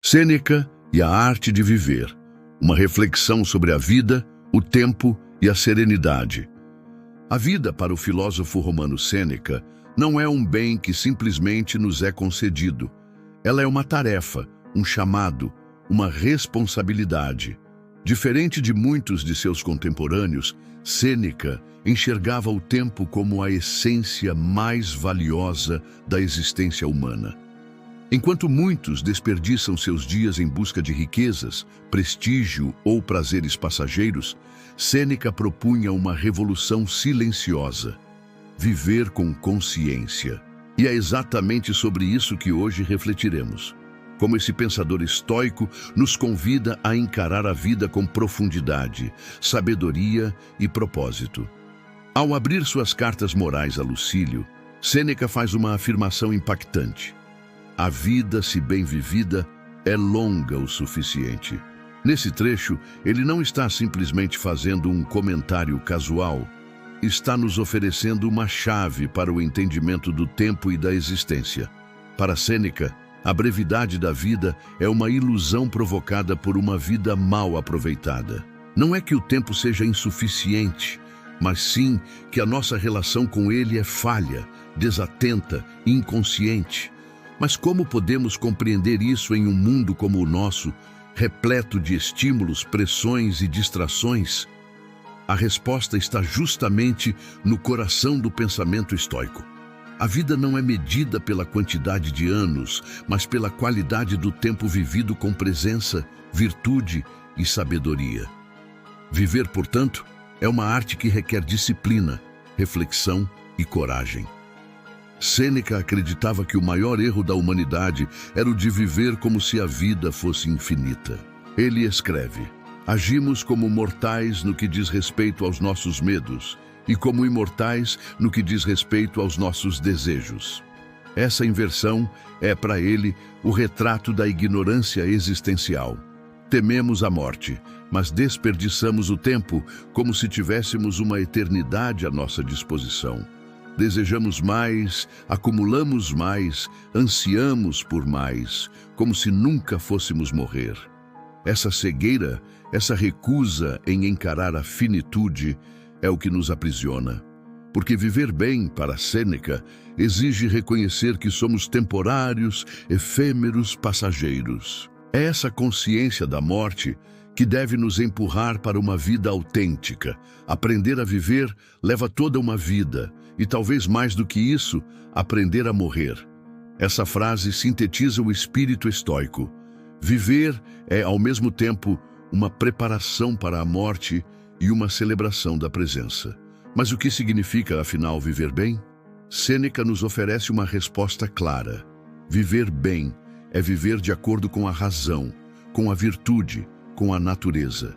Sêneca e a arte de viver. Uma reflexão sobre a vida, o tempo e a serenidade. A vida, para o filósofo romano Sêneca, não é um bem que simplesmente nos é concedido. Ela é uma tarefa, um chamado, uma responsabilidade. Diferente de muitos de seus contemporâneos, Sêneca enxergava o tempo como a essência mais valiosa da existência humana. Enquanto muitos desperdiçam seus dias em busca de riquezas, prestígio ou prazeres passageiros, Sêneca propunha uma revolução silenciosa: viver com consciência. E é exatamente sobre isso que hoje refletiremos. Como esse pensador estoico nos convida a encarar a vida com profundidade, sabedoria e propósito. Ao abrir suas cartas morais a Lucílio, Sêneca faz uma afirmação impactante: a vida, se bem vivida, é longa o suficiente. Nesse trecho, ele não está simplesmente fazendo um comentário casual, está nos oferecendo uma chave para o entendimento do tempo e da existência. Para Sêneca, a brevidade da vida é uma ilusão provocada por uma vida mal aproveitada. Não é que o tempo seja insuficiente, mas sim que a nossa relação com ele é falha, desatenta e inconsciente. Mas como podemos compreender isso em um mundo como o nosso, repleto de estímulos, pressões e distrações? A resposta está justamente no coração do pensamento estoico. A vida não é medida pela quantidade de anos, mas pela qualidade do tempo vivido com presença, virtude e sabedoria. Viver, portanto, é uma arte que requer disciplina, reflexão e coragem. Sêneca acreditava que o maior erro da humanidade era o de viver como se a vida fosse infinita. Ele escreve: agimos como mortais no que diz respeito aos nossos medos e como imortais no que diz respeito aos nossos desejos. Essa inversão é, para ele, o retrato da ignorância existencial. Tememos a morte, mas desperdiçamos o tempo como se tivéssemos uma eternidade à nossa disposição. Desejamos mais, acumulamos mais, ansiamos por mais, como se nunca fôssemos morrer. Essa cegueira, essa recusa em encarar a finitude é o que nos aprisiona. Porque viver bem, para Sêneca, exige reconhecer que somos temporários, efêmeros, passageiros. É essa consciência da morte que deve nos empurrar para uma vida autêntica. Aprender a viver leva toda uma vida, e talvez mais do que isso, aprender a morrer. Essa frase sintetiza o espírito estoico. Viver é, ao mesmo tempo, uma preparação para a morte e uma celebração da presença. Mas o que significa, afinal, viver bem? Sêneca nos oferece uma resposta clara. Viver bem é viver de acordo com a razão, com a virtude, com a natureza.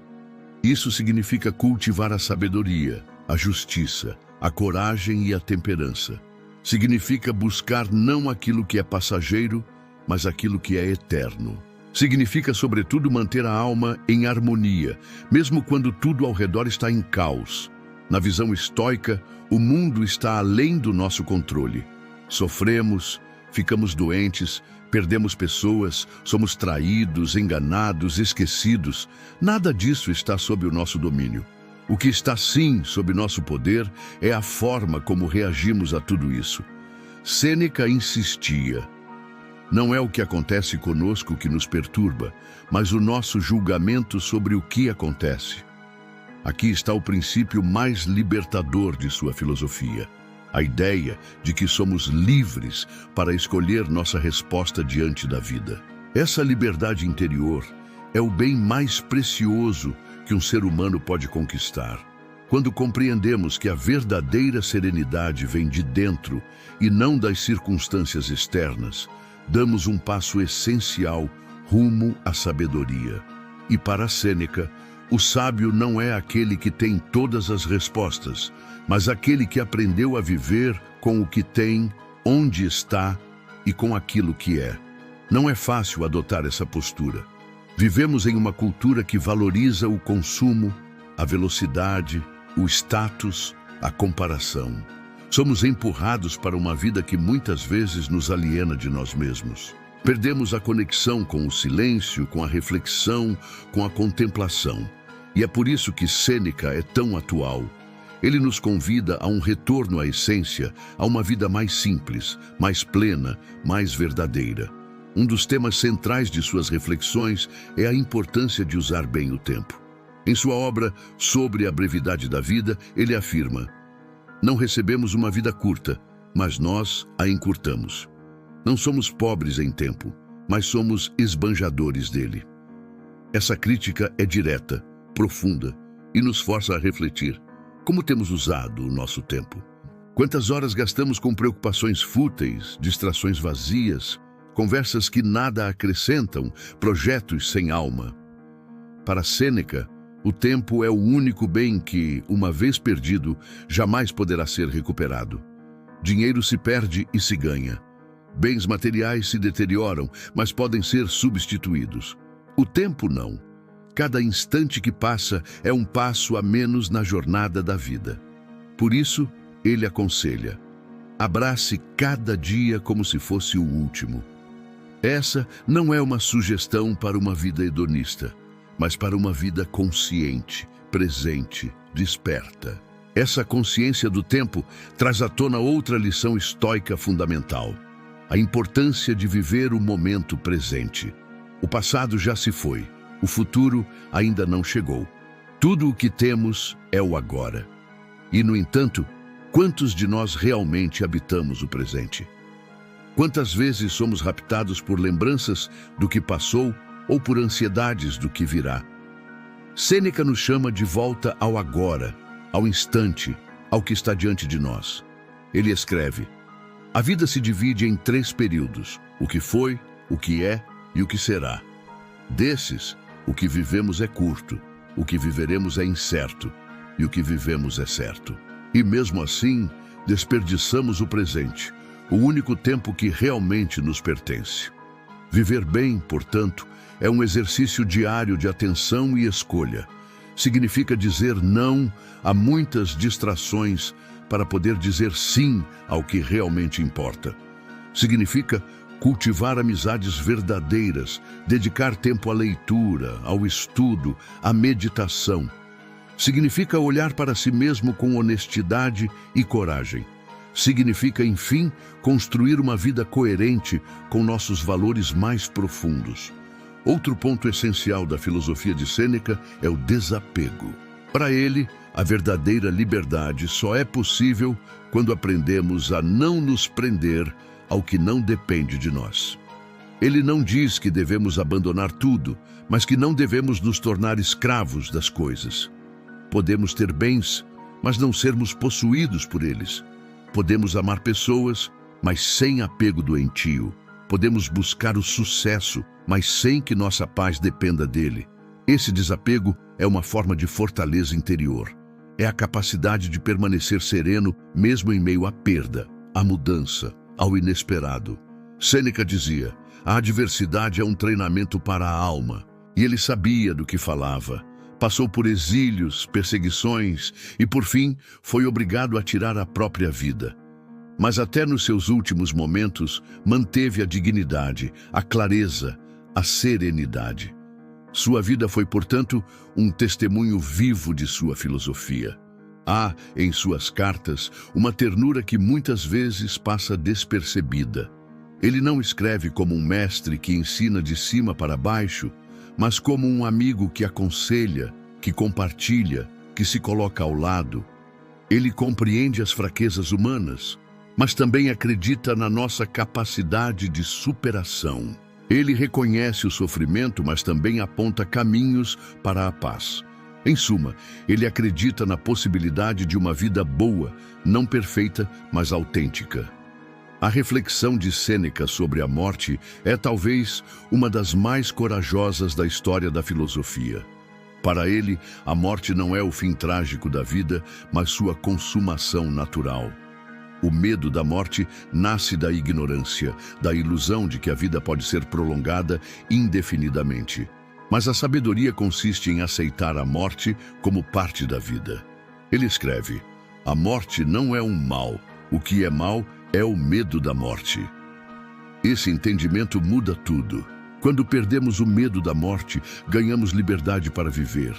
Isso significa cultivar a sabedoria, a justiça, a coragem e a temperança. Significa buscar não aquilo que é passageiro, mas aquilo que é eterno. Significa, sobretudo, manter a alma em harmonia, mesmo quando tudo ao redor está em caos. Na visão estoica, o mundo está além do nosso controle. Sofremos, ficamos doentes, perdemos pessoas, somos traídos, enganados, esquecidos. Nada disso está sob o nosso domínio. O que está sim sob nosso poder é a forma como reagimos a tudo isso. Sêneca insistia: não é o que acontece conosco que nos perturba, mas o nosso julgamento sobre o que acontece. Aqui está o princípio mais libertador de sua filosofia: a ideia de que somos livres para escolher nossa resposta diante da vida. Essa liberdade interior é o bem mais precioso que um ser humano pode conquistar. Quando compreendemos que a verdadeira serenidade vem de dentro e não das circunstâncias externas, damos um passo essencial rumo à sabedoria. E para Sêneca, o sábio não é aquele que tem todas as respostas, mas aquele que aprendeu a viver com o que tem, onde está e com aquilo que é. Não é fácil adotar essa postura. Vivemos em uma cultura que valoriza o consumo, a velocidade, o status, a comparação. Somos empurrados para uma vida que muitas vezes nos aliena de nós mesmos. Perdemos a conexão com o silêncio, com a reflexão, com a contemplação. E é por isso que Sêneca é tão atual. Ele nos convida a um retorno à essência, a uma vida mais simples, mais plena, mais verdadeira. Um dos temas centrais de suas reflexões é a importância de usar bem o tempo. Em sua obra Sobre a Brevidade da Vida, ele afirma: não recebemos uma vida curta, mas nós a encurtamos. Não somos pobres em tempo, mas somos esbanjadores dele. Essa crítica é direta, profunda e nos força a refletir. Como temos usado o nosso tempo? Quantas horas gastamos com preocupações fúteis, distrações vazias, conversas que nada acrescentam, projetos sem alma? Para Sêneca, o tempo é o único bem que, uma vez perdido, jamais poderá ser recuperado. Dinheiro se perde e se ganha. Bens materiais se deterioram, mas podem ser substituídos. O tempo não. Cada instante que passa é um passo a menos na jornada da vida. Por isso, ele aconselha: abrace cada dia como se fosse o último. Essa não é uma sugestão para uma vida hedonista, mas para uma vida consciente, presente, desperta. Essa consciência do tempo traz à tona outra lição estoica fundamental: a importância de viver o momento presente. O passado já se foi, o futuro ainda não chegou. Tudo o que temos é o agora. E, no entanto, quantos de nós realmente habitamos o presente? Quantas vezes somos raptados por lembranças do que passou ou por ansiedades do que virá? Sêneca nos chama de volta ao agora, ao instante, ao que está diante de nós. Ele escreve: a vida se divide em 3 períodos: o que foi, o que é e o que será. Desses, o que vivemos é curto, o que viveremos é incerto e o que vivemos é certo. E mesmo assim, desperdiçamos o presente, o único tempo que realmente nos pertence. Viver bem, portanto, é um exercício diário de atenção e escolha. Significa dizer não a muitas distrações para poder dizer sim ao que realmente importa. Significa cultivar amizades verdadeiras, dedicar tempo à leitura, ao estudo, à meditação. Significa olhar para si mesmo com honestidade e coragem. Significa, enfim, construir uma vida coerente com nossos valores mais profundos. Outro ponto essencial da filosofia de Sêneca é o desapego. Para ele, a verdadeira liberdade só é possível quando aprendemos a não nos prender ao que não depende de nós. Ele não diz que devemos abandonar tudo, mas que não devemos nos tornar escravos das coisas. Podemos ter bens, mas não sermos possuídos por eles. Podemos amar pessoas, mas sem apego doentio. Podemos buscar o sucesso, mas sem que nossa paz dependa dele. Esse desapego é uma forma de fortaleza interior. É a capacidade de permanecer sereno mesmo em meio à perda, à mudança, ao inesperado. Sêneca dizia: a adversidade é um treinamento para a alma. E ele sabia do que falava. Passou por exílios, perseguições e, por fim, foi obrigado a tirar a própria vida. Mas até nos seus últimos momentos, manteve a dignidade, a clareza, a serenidade. Sua vida foi, portanto, um testemunho vivo de sua filosofia. Há, em suas cartas, uma ternura que muitas vezes passa despercebida. Ele não escreve como um mestre que ensina de cima para baixo, mas como um amigo que aconselha, que compartilha, que se coloca ao lado. Ele compreende as fraquezas humanas, mas também acredita na nossa capacidade de superação. Ele reconhece o sofrimento, mas também aponta caminhos para a paz. Em suma, ele acredita na possibilidade de uma vida boa, não perfeita, mas autêntica. A reflexão de Sêneca sobre a morte é talvez uma das mais corajosas da história da filosofia. Para ele, a morte não é o fim trágico da vida, mas sua consumação natural. O medo da morte nasce da ignorância, da ilusão de que a vida pode ser prolongada indefinidamente. Mas a sabedoria consiste em aceitar a morte como parte da vida. Ele escreve: a morte não é um mal, o que é mal é o medo da morte. Esse entendimento muda tudo. Quando perdemos o medo da morte, ganhamos liberdade para viver.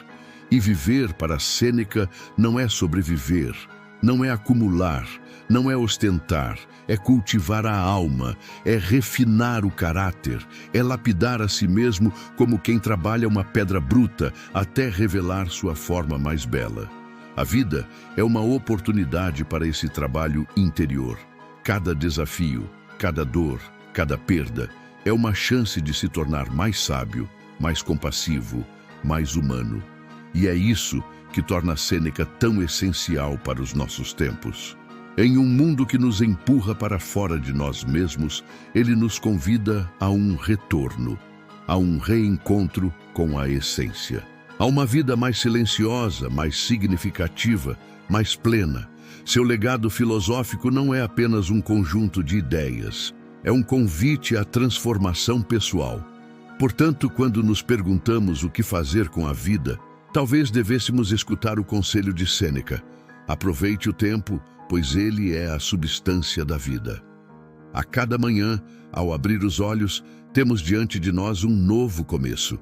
E viver para Sêneca não é sobreviver, não é acumular, não é ostentar, é cultivar a alma, é refinar o caráter, é lapidar a si mesmo como quem trabalha uma pedra bruta até revelar sua forma mais bela. A vida é uma oportunidade para esse trabalho interior. Cada desafio, cada dor, cada perda é uma chance de se tornar mais sábio, mais compassivo, mais humano. E é isso que torna Sêneca tão essencial para os nossos tempos. Em um mundo que nos empurra para fora de nós mesmos, ele nos convida a um retorno, a um reencontro com a essência. A uma vida mais silenciosa, mais significativa, mais plena. Seu legado filosófico não é apenas um conjunto de ideias, é um convite à transformação pessoal. Portanto, quando nos perguntamos o que fazer com a vida, talvez devêssemos escutar o conselho de Sêneca. Aproveite o tempo, pois ele é a substância da vida. A cada manhã, ao abrir os olhos, temos diante de nós um novo começo.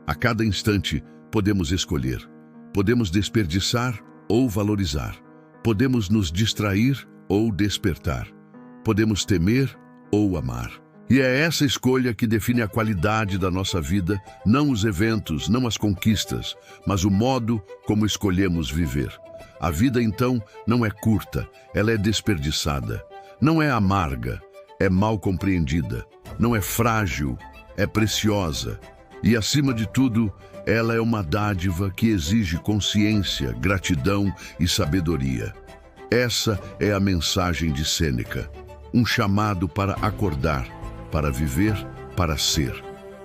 A cada instante, podemos escolher. Podemos desperdiçar ou valorizar. Podemos nos distrair ou despertar. Podemos temer ou amar. E é essa escolha que define a qualidade da nossa vida, não os eventos, não as conquistas, mas o modo como escolhemos viver. A vida, então, não é curta, ela é desperdiçada. Não é amarga, é mal compreendida. Não é frágil, é preciosa. E, acima de tudo, ela é uma dádiva que exige consciência, gratidão e sabedoria. Essa é a mensagem de Sêneca. Um chamado para acordar, para viver, para ser.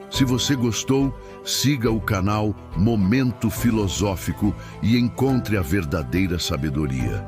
Se você gostou, siga o canal Momento Filosófico e encontre a verdadeira sabedoria.